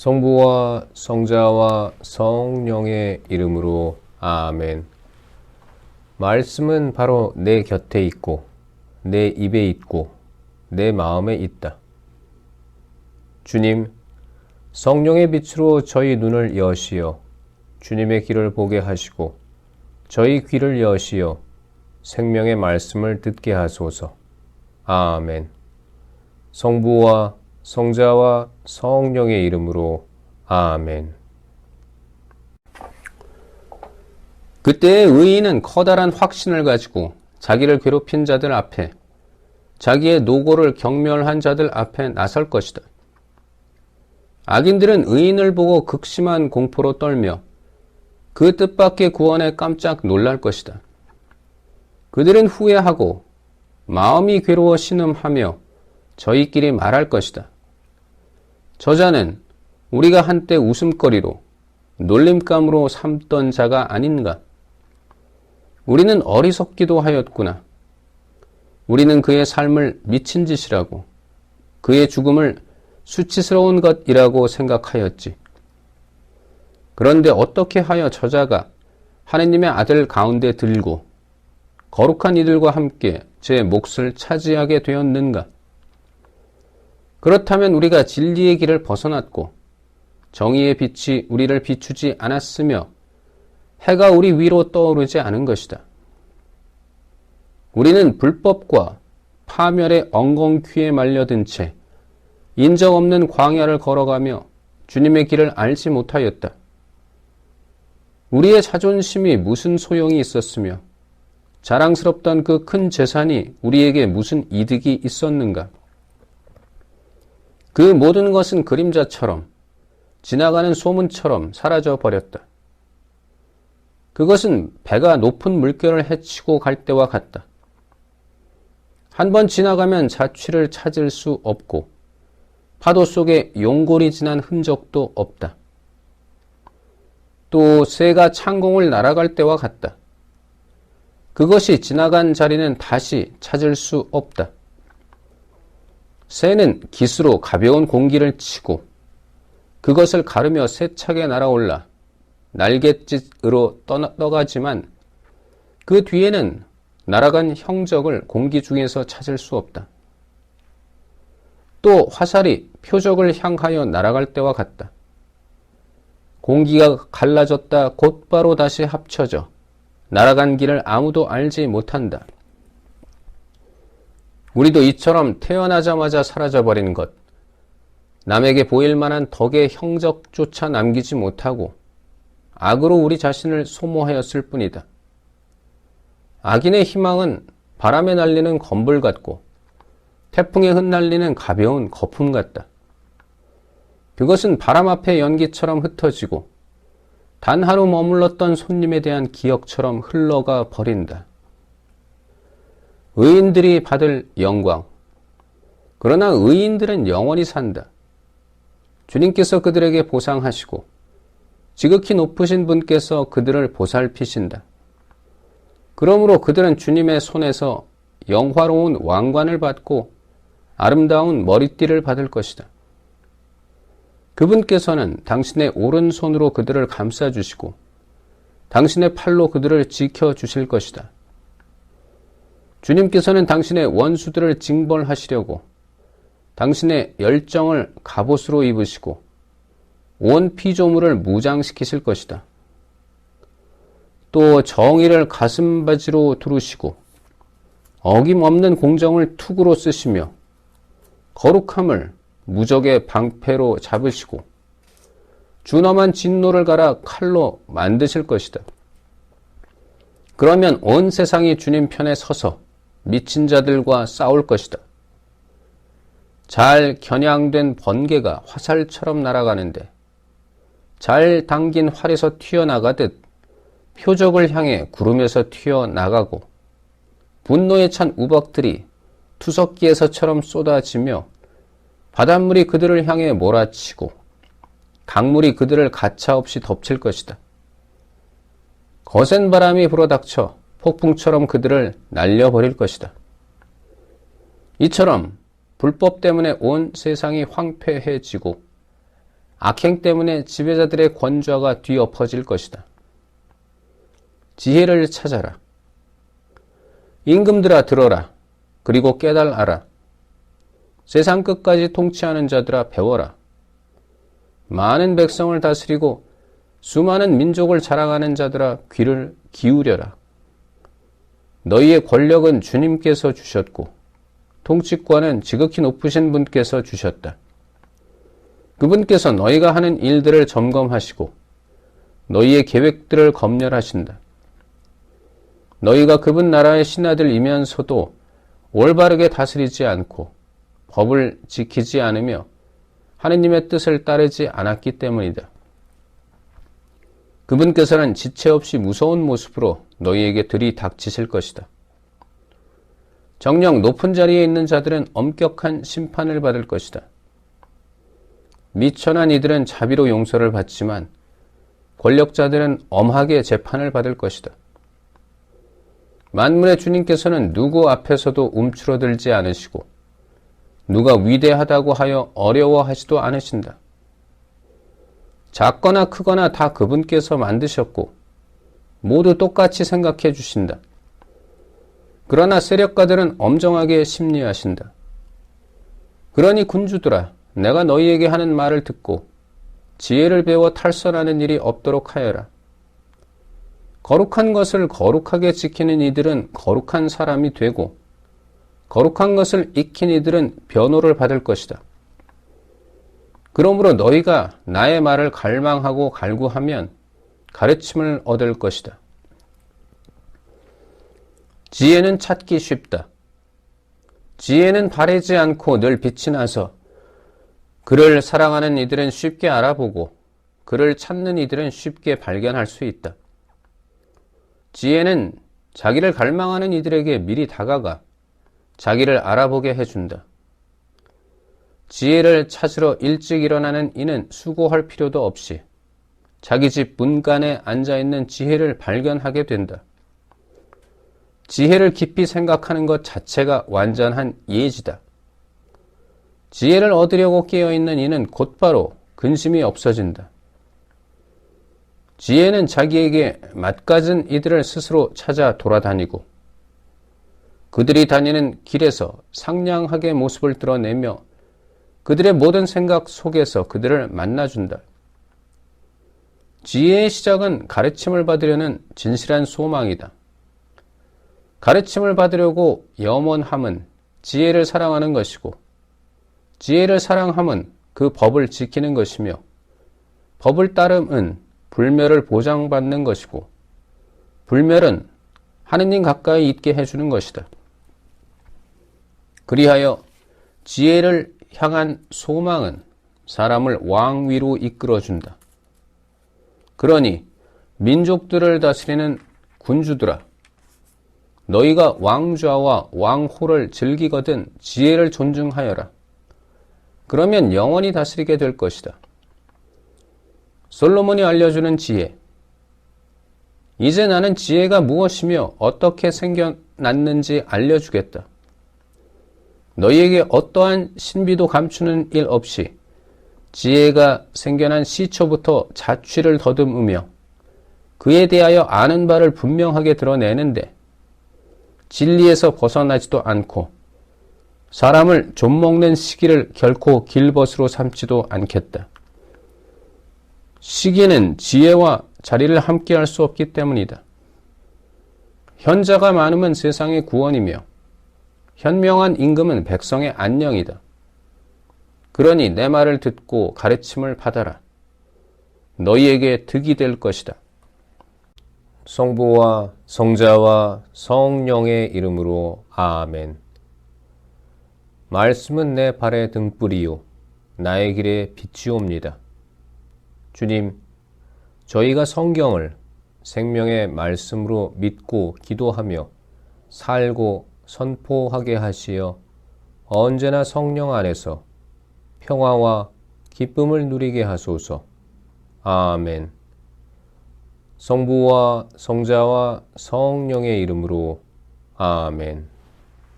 성부와 성자와 성령의 이름으로 아멘. 말씀은 바로 내 곁에 있고 내 입에 있고 내 마음에 있다. 주님, 성령의 빛으로 저희 눈을 여시어 주님의 길을 보게 하시고 저희 귀를 여시어 생명의 말씀을 듣게 하소서. 아멘. 성부와 성자와 성령의 이름으로 아멘. 그때의 의인은 커다란 확신을 가지고 자기를 괴롭힌 자들 앞에, 자기의 노고를 경멸한 자들 앞에 나설 것이다. 악인들은 의인을 보고 극심한 공포로 떨며 그 뜻밖의 구원에 깜짝 놀랄 것이다. 그들은 후회하고 마음이 괴로워 신음하며 저희끼리 말할 것이다. 저자는 우리가 한때 웃음거리로 놀림감으로 삼던 자가 아닌가? 우리는 어리석기도 하였구나. 우리는 그의 삶을 미친 짓이라고, 그의 죽음을 수치스러운 것이라고 생각하였지. 그런데 어떻게 하여 저자가 하느님의 아들 가운데 들고 거룩한 이들과 함께 제 몫을 차지하게 되었는가? 그렇다면 우리가 진리의 길을 벗어났고 정의의 빛이 우리를 비추지 않았으며 해가 우리 위로 떠오르지 않은 것이다. 우리는 불법과 파멸의 엉겅퀴에 말려든 채 인적 없는 광야를 걸어가며 주님의 길을 알지 못하였다. 우리의 자존심이 무슨 소용이 있었으며 자랑스럽던 그 큰 재산이 우리에게 무슨 이득이 있었는가? 그 모든 것은 그림자처럼 지나가는 소문처럼 사라져 버렸다. 그것은 배가 높은 물결을 헤치고 갈 때와 같다. 한 번 지나가면 자취를 찾을 수 없고 파도 속에 용골이 지난 흔적도 없다. 또 새가 창공을 날아갈 때와 같다. 그것이 지나간 자리는 다시 찾을 수 없다. 새는 깃으로 가벼운 공기를 치고 그것을 가르며 세차게 날아올라 날갯짓으로 떠가지만 그 뒤에는 날아간 형적을 공기 중에서 찾을 수 없다. 또 화살이 표적을 향하여 날아갈 때와 같다. 공기가 갈라졌다 곧바로 다시 합쳐져 날아간 길을 아무도 알지 못한다. 우리도 이처럼 태어나자마자 사라져버린 것, 남에게 보일 만한 덕의 형적조차 남기지 못하고 악으로 우리 자신을 소모하였을 뿐이다. 악인의 희망은 바람에 날리는 건불 같고 태풍에 흩날리는 가벼운 거품 같다. 그것은 바람 앞의 연기처럼 흩어지고 단 하루 머물렀던 손님에 대한 기억처럼 흘러가 버린다. 의인들이 받을 영광. 그러나 의인들은 영원히 산다. 주님께서 그들에게 보상하시고 지극히 높으신 분께서 그들을 보살피신다. 그러므로 그들은 주님의 손에서 영화로운 왕관을 받고 아름다운 머리띠를 받을 것이다. 그분께서는 당신의 오른손으로 그들을 감싸주시고 당신의 팔로 그들을 지켜주실 것이다. 주님께서는 당신의 원수들을 징벌하시려고 당신의 열정을 갑옷으로 입으시고 온 피조물을 무장시키실 것이다. 또 정의를 가슴바지로 두르시고 어김없는 공정을 투구로 쓰시며 거룩함을 무적의 방패로 잡으시고 준엄한 진노를 갈아 칼로 만드실 것이다. 그러면 온 세상이 주님 편에 서서 미친 자들과 싸울 것이다. 잘 겨냥된 번개가 화살처럼 날아가는데 잘 당긴 활에서 튀어나가듯 표적을 향해 구름에서 튀어나가고 분노에 찬 우박들이 투석기에서처럼 쏟아지며 바닷물이 그들을 향해 몰아치고 강물이 그들을 가차없이 덮칠 것이다. 거센 바람이 불어닥쳐 폭풍처럼 그들을 날려버릴 것이다. 이처럼 불법 때문에 온 세상이 황폐해지고 악행 때문에 지배자들의 권좌가 뒤엎어질 것이다. 지혜를 찾아라. 임금들아 들어라. 그리고 깨달아라. 세상 끝까지 통치하는 자들아 배워라. 많은 백성을 다스리고 수많은 민족을 자랑하는 자들아 귀를 기울여라. 너희의 권력은 주님께서 주셨고 통치권은 지극히 높으신 분께서 주셨다. 그분께서 너희가 하는 일들을 점검하시고 너희의 계획들을 검열하신다. 너희가 그분 나라의 신하들이면서도 올바르게 다스리지 않고 법을 지키지 않으며 하느님의 뜻을 따르지 않았기 때문이다. 그분께서는 지체 없이 무서운 모습으로 너희에게 들이닥치실 것이다. 정녕 높은 자리에 있는 자들은 엄격한 심판을 받을 것이다. 미천한 이들은 자비로 용서를 받지만 권력자들은 엄하게 재판을 받을 것이다. 만물의 주님께서는 누구 앞에서도 움츠러들지 않으시고 누가 위대하다고 하여 어려워하지도 않으신다. 작거나 크거나 다 그분께서 만드셨고 모두 똑같이 생각해 주신다. 그러나 세력가들은 엄정하게 심리하신다. 그러니 군주들아, 내가 너희에게 하는 말을 듣고 지혜를 배워 탈선하는 일이 없도록 하여라. 거룩한 것을 거룩하게 지키는 이들은 거룩한 사람이 되고 거룩한 것을 익힌 이들은 변호를 받을 것이다. 그러므로 너희가 나의 말을 갈망하고 갈구하면 가르침을 얻을 것이다. 지혜는 찾기 쉽다. 지혜는 바래지 않고 늘 빛이 나서 그를 사랑하는 이들은 쉽게 알아보고 그를 찾는 이들은 쉽게 발견할 수 있다. 지혜는 자기를 갈망하는 이들에게 미리 다가가 자기를 알아보게 해준다. 지혜를 찾으러 일찍 일어나는 이는 수고할 필요도 없이 자기 집 문간에 앉아있는 지혜를 발견하게 된다. 지혜를 깊이 생각하는 것 자체가 완전한 예지다. 지혜를 얻으려고 깨어있는 이는 곧바로 근심이 없어진다. 지혜는 자기에게 맞가진 이들을 스스로 찾아 돌아다니고 그들이 다니는 길에서 상냥하게 모습을 드러내며 그들의 모든 생각 속에서 그들을 만나준다. 지혜의 시작은 가르침을 받으려는 진실한 소망이다. 가르침을 받으려고 염원함은 지혜를 사랑하는 것이고 지혜를 사랑함은 그 법을 지키는 것이며 법을 따름은 불멸을 보장받는 것이고 불멸은 하느님 가까이 있게 해주는 것이다. 그리하여 지혜를 향한 소망은 사람을 왕위로 이끌어준다. 그러니 민족들을 다스리는 군주들아, 너희가 왕좌와 왕호를 즐기거든 지혜를 존중하여라. 그러면 영원히 다스리게 될 것이다. 솔로몬이 알려주는 지혜. 이제 나는 지혜가 무엇이며 어떻게 생겨났는지 알려주겠다. 너희에게 어떠한 신비도 감추는 일 없이 지혜가 생겨난 시초부터 자취를 더듬으며 그에 대하여 아는 바를 분명하게 드러내는데 진리에서 벗어나지도 않고 사람을 좀먹는 시기를 결코 길벗으로 삼지도 않겠다. 시기는 지혜와 자리를 함께할 수 없기 때문이다. 현자가 많으면 세상의 구원이며 현명한 임금은 백성의 안녕이다. 그러니 내 말을 듣고 가르침을 받아라. 너희에게 득이 될 것이다. 성부와 성자와 성령의 이름으로 아멘. 말씀은 내 발의 등불이요 나의 길에 빛이옵니다. 주님, 저희가 성경을 생명의 말씀으로 믿고 기도하며 살고 선포하게 하시어 언제나 성령 안에서 평화와 기쁨을 누리게 하소서. 아멘. 성부와 성자와 성령의 이름으로 아멘.